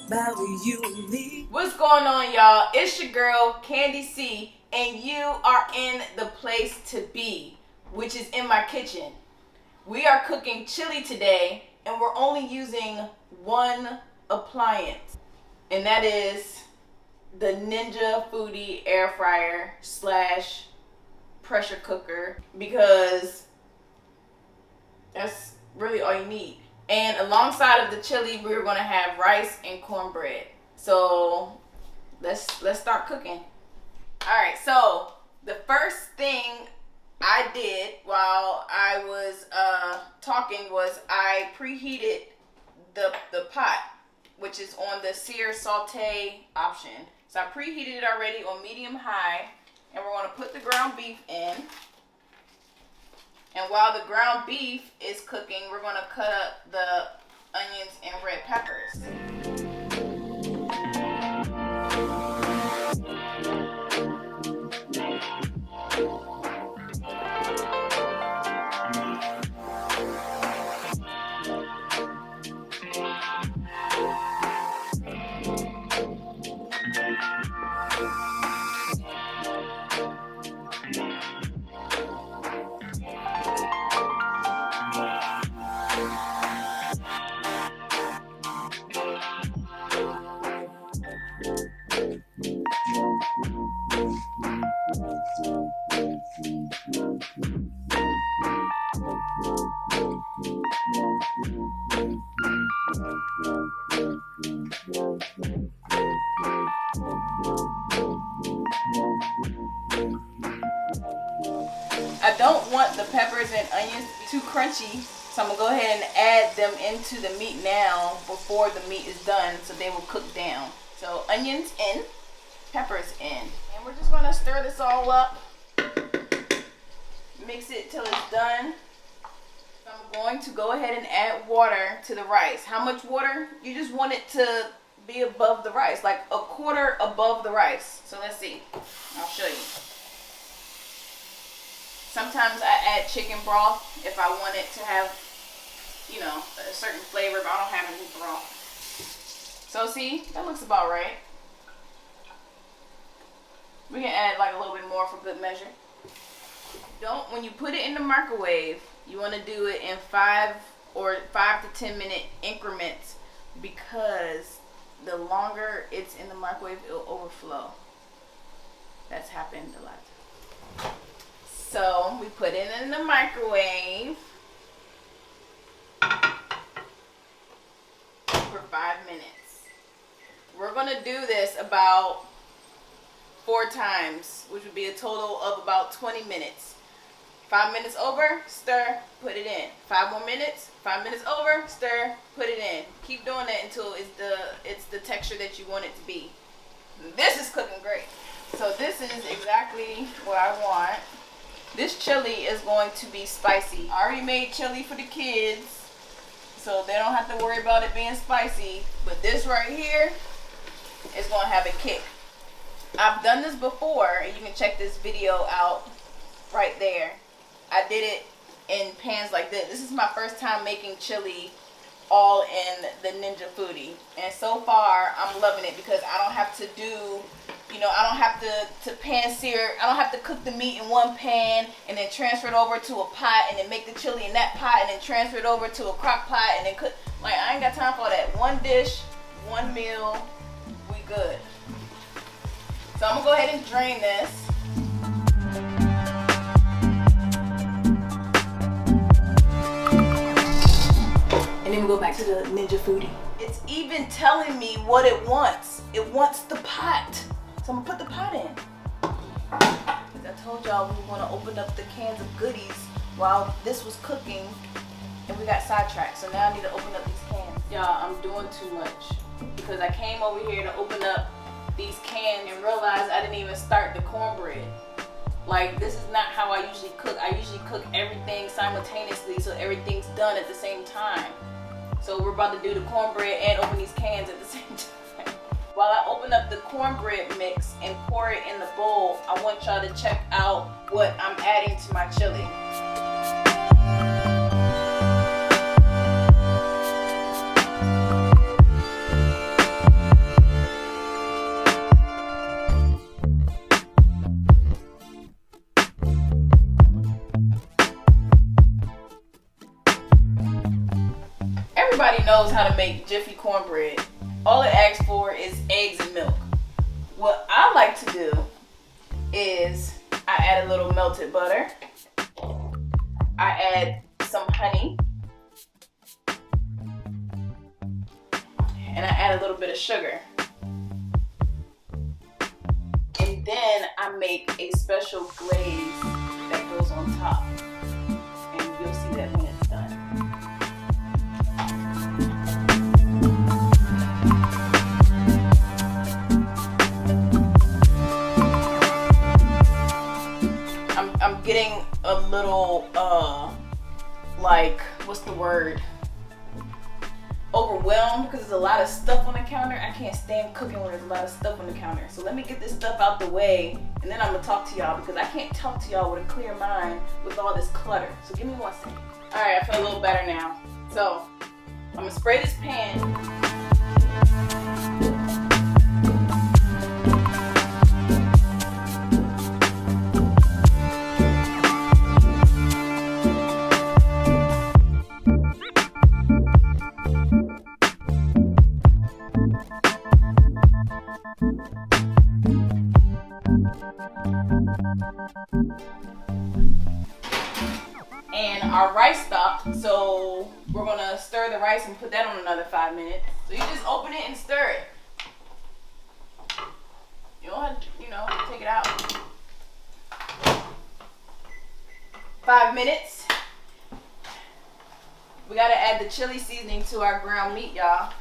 about you and me. What's going on, y'all? It's your girl, CandyC, and you are in the place to be, which is in my kitchen. We are cooking chili today, and we're only using one appliance, and that is the Ninja Foodie Air Fryer / pressure cooker, because that's really all you need. And alongside of the chili, we're gonna have rice and cornbread. So let's start cooking. All right, so the first thing I did while I was talking was I preheated the pot, which is on the sear saute option. So I preheated it already on medium high, and we're gonna put the ground beef in. And while the ground beef is cooking, we're gonna cut up the onions and red peppers. I don't want the peppers and onions to be too crunchy, so I'm gonna go ahead and add them into the meat now before the meat is done, so they will cook down. So onions in, peppers in, and we're just gonna stir this all up, mix it till it's done. So I'm going to go ahead and add water to the rice. How much water? You just want it to be above the rice, like a quarter above the rice. So let's see, I'll show you. Sometimes I add chicken broth if I want it to have, you know, a certain flavor, but I don't have any broth. So see, that looks about right. We can add like a little bit more for good measure. When you put it in the microwave, you want to do it in 5 to 10 minute increments, because the longer it's in the microwave, it'll overflow. That's happened a lot. So we put it in the microwave for 5 minutes. We're gonna do this about 4 times, which would be a total of about 20 minutes. 5 minutes over, stir, put it in. 5 more minutes, 5 minutes over, stir, put it in. Keep doing that until it's the texture that you want it to be. This is cooking great. So this is exactly what I want. This chili is going to be spicy. I already made chili for the kids, so they don't have to worry about it being spicy. But this right here is going to have a kick. I've done this before, and you can check this video out right there. I did it in pans like this. This is my first time making chili all in the Ninja Foodie. And so far, I'm loving it, because I don't have to do, you know, I don't have to pan sear. I don't have to cook the meat in one pan and then transfer it over to a pot and then make the chili in that pot and then transfer it over to a crock pot and then cook. Like, I ain't got time for that. One dish, one meal, we good. So I'm gonna go ahead and drain this. And then we go back to the Ninja Foodie. It's even telling me what it wants. It wants the pot. So I'm gonna put the pot in. As I told y'all, we wanna open up the cans of goodies while this was cooking, and we got sidetracked. So now I need to open up these cans. Y'all, I'm doing too much, because I came over here to open up these cans and realized I didn't even start the cornbread. Like, this is not how I usually cook. I usually cook everything simultaneously, so everything's done at the same time. So we're about to do the cornbread and open these cans at the same time. While I open up the cornbread mix and pour it in the bowl, I want y'all to check out what I'm adding to my chili. knows how to make Jiffy cornbread. All it asks for is eggs and milk. What I like to do is I add a little melted butter. I add some honey. And I add a little bit of sugar. And then I make a special glaze that goes on top. And you'll see that when it's done. I'm getting a little, like, what's the word? Overwhelmed because there's a lot of stuff on the counter. I can't stand cooking when there's a lot of stuff on the counter. So let me get this stuff out the way and then I'm gonna talk to y'all because I can't talk to y'all with a clear mind with all this clutter. So give me 1 second. All right, I feel a little better now. So I'm gonna spray this pan. And our rice stopped, so we're gonna stir the rice and put that on another 5 minutes. So you just open it and stir it. You don't have to, take it out. 5 minutes. We gotta add the chili seasoning to our ground meat, y'all.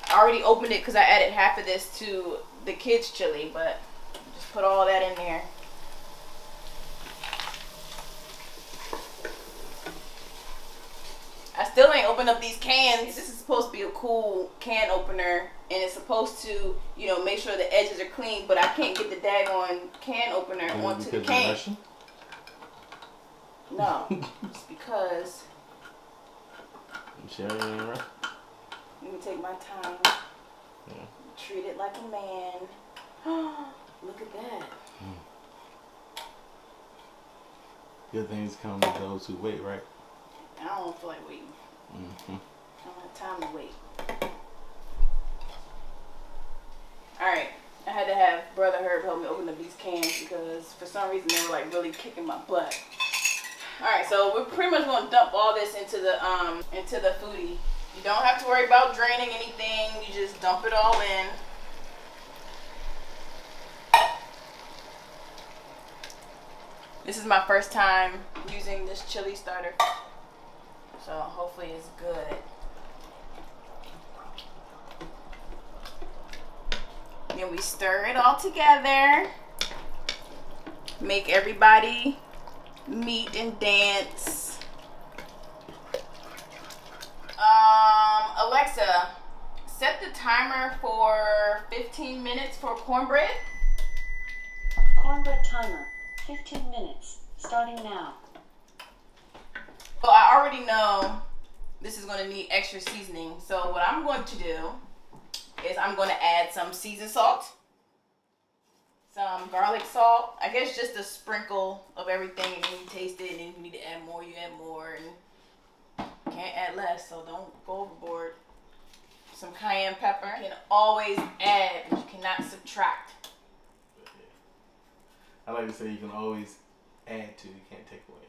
I already opened it because I added half of this to the kids' chili, but just put all that in there. I still ain't opened up these cans. This is supposed to be a cool can opener, and it's supposed to, make sure the edges are clean, but I can't get the daggone can opener onto the can. No, it's because let me take my time. Yeah. Treat it like a man. Look at that. Good things come to those who wait, right? I don't feel like waiting. I don't have time to wait. Alright, I had to have Brother Herb help me open up these cans because for some reason they were like really kicking my butt. Alright, so we're pretty much going to dump all this into the FOODI. You don't have to worry about draining anything. You just dump it all in. This is my first time using this chili starter. So hopefully it's good. Then we stir it all together. Make everybody meet and dance. Alexa, set the timer for 15 minutes for cornbread. Cornbread timer, 15 minutes, starting now. So I already know this is going to need extra seasoning. So what I'm going to do is I'm going to add some seasoned salt, some garlic salt. I guess just a sprinkle of everything, and then you taste it, and then if you need to add more, you add more, and can't add less, so don't go overboard. Some cayenne pepper. You can always add, but you cannot subtract. I like to say you can always add to, you can't take away.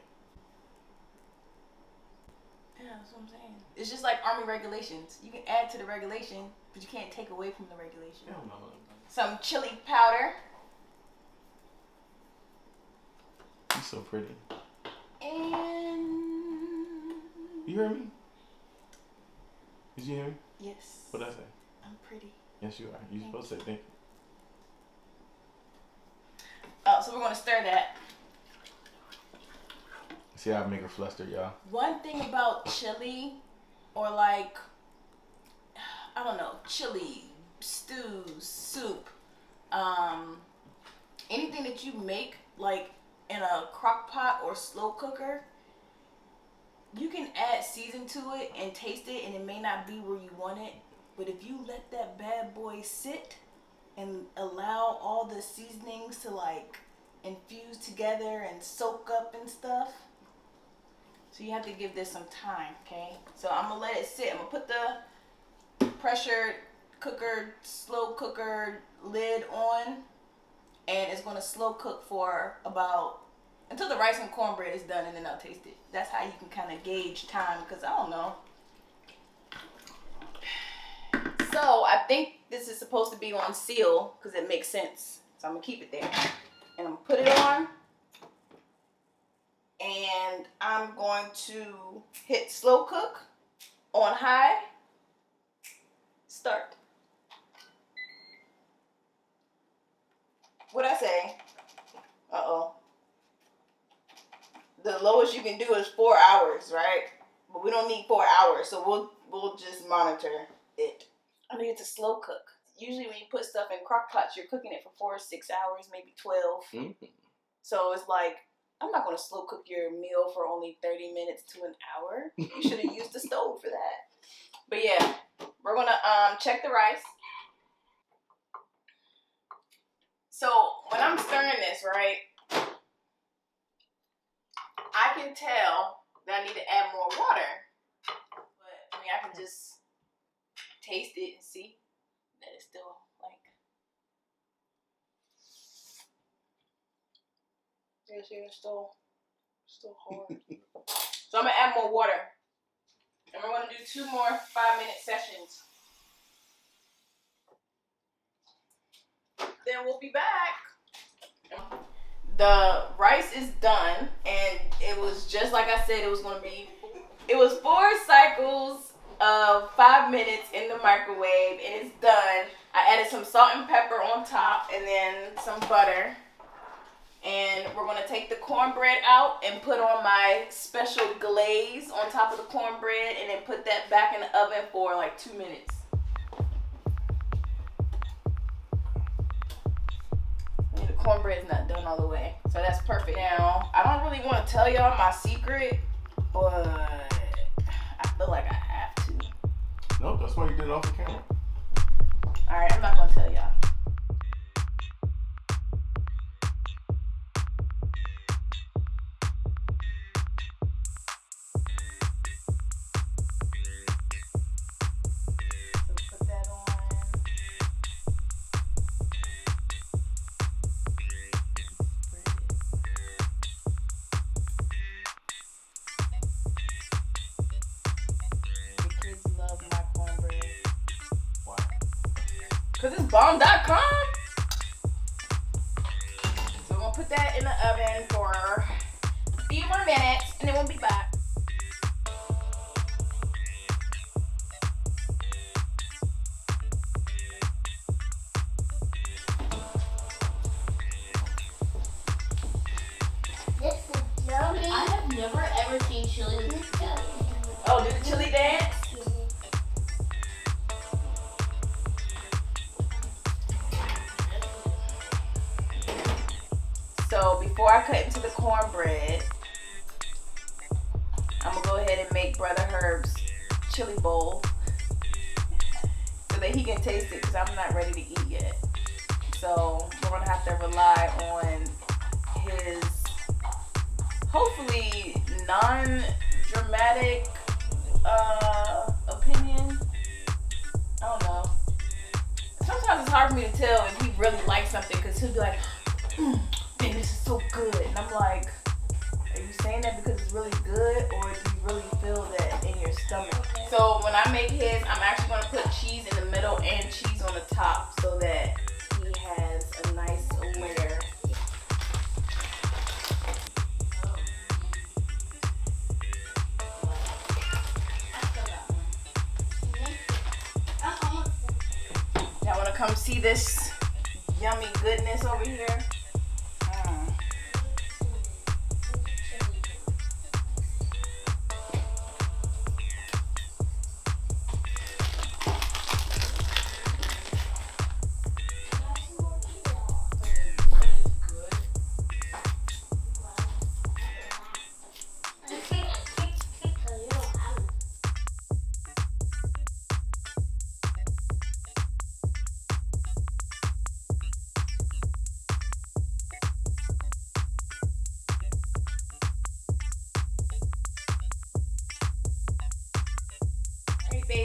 Yeah, that's what I'm saying. It's just like Army regulations. You can add to the regulation, but you can't take away from the regulation. I don't know. Some chili powder. You're so pretty. And you heard me? Did you hear me? Yes. What did I say? I'm pretty. Yes, you are. You're supposed to say thank you. So we're going to stir that. See how I make her flustered, y'all. One thing about chili, or like, I don't know, chili, stew, soup, anything that you make like in a crock pot or slow cooker, you can add season to it and taste it, and it may not be where you want it, but if you let that bad boy sit and allow all the seasonings to like infuse together and soak up and stuff, So you have to give this some time, okay? So I'm gonna let it sit. I'm gonna put the pressure cooker, slow cooker lid on, and it's gonna slow cook for about until the rice and cornbread is done, and then I'll taste it. That's how you can kind of gauge time, because I don't know. So I think this is supposed to be on seal because it makes sense. So I'm gonna keep it there, and I'm gonna put it on, and I'm going to hit slow cook on high. Start. What'd I say? Uh-oh. The lowest you can do is 4 hours, right? But we don't need 4 hours, so we'll just monitor it. I need it to slow cook. Usually when you put stuff in crock pots, you're cooking it for 4 or 6 hours, maybe 12. Mm-hmm. So it's like, I'm not gonna slow cook your meal for only 30 minutes to an hour. You should have used the stove for that. But yeah, we're gonna check the rice. So when I'm stirring this, right, I can tell that I need to add more water. But I mean, I can just taste it and see that it's still like, it's still hard. So I'm gonna add more water, and we're gonna do 2 more 5-minute sessions. Then we'll be back. The rice is done, and it was just like I said it was gonna be. It was 4 cycles of 5 minutes in the microwave, and it's done. I added some salt and pepper on top, and then some butter. And we're gonna take the cornbread out and put on my special glaze on top of the cornbread, and then put that back in the oven for like 2 minutes. And the cornbread's not done all the way, so that's perfect. Now, I don't really want to tell y'all my secret, but I feel like I have to. Nope, that's why you did it off the camera. Alright, I'm not gonna tell y'all. Because it's bomb.com. So we're going to put that in the oven for a few more minutes, and then we'll be back. This is yummy. I have never ever seen chili. Oh, do the chili dance? So before I cut into the cornbread, I'm gonna go ahead and make Brother Herb's chili bowl so that he can taste it, because I'm not ready to eat yet. So we're gonna have to rely on his hopefully non-dramatic opinion. I don't know. Sometimes it's hard for me to tell if he really likes something, because he'll be like, man, this is so good. And I'm like, are you saying that because it's really good, or do you really feel that in your stomach? So when I make his, I'm actually going to put cheese in the middle and cheese on the top so that he has a nice layer. Y'all want to come see this yummy goodness over here?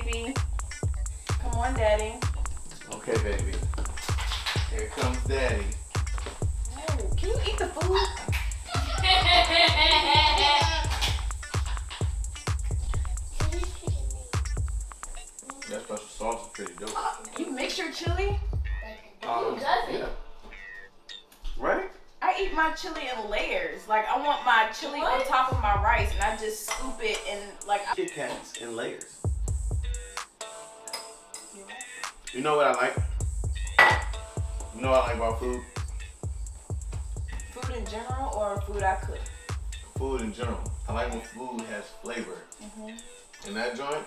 baby. Come on, daddy. Okay, baby. Here comes daddy. Oh, can you eat the food? That special sauce is pretty dope. You mix your chili? Who doesn't? Yeah. Right? I eat my chili in layers. Like, I want my chili on top of my rice, and I just scoop it and like. Kit Kats in layers. You know what I like? You know what I like about food? Food in general or food I cook? Food in general. I like when food has flavor. And that joint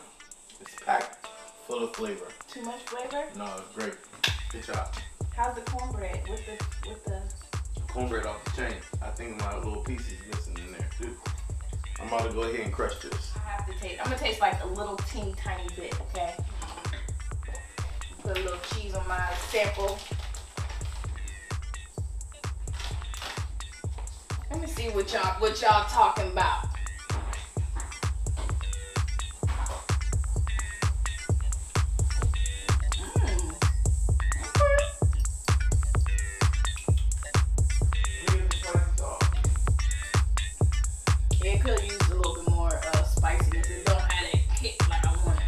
is packed full of flavor. Too much flavor? No, it's great. Good job. How's the cornbread with the? Cornbread off the chain. I think my little piece is missing in there too. I'm about to go ahead and crush this. I have to taste. I'm gonna taste like a little teeny tiny bit. Okay. Put a little cheese on my sample. Let me see what y'all talking about. It could use a little bit more spiciness. It don't have that kick like I want it.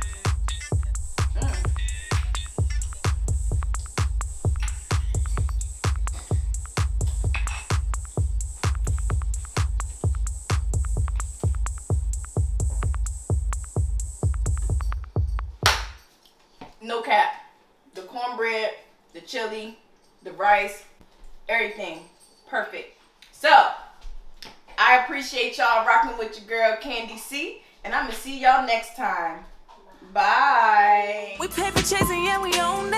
No cap. The cornbread, the chili, the rice, everything perfect. So, I appreciate y'all rocking with your girl CandyC, and I'm gonna see y'all next time. Bye. We paper chasing, yeah, we own that.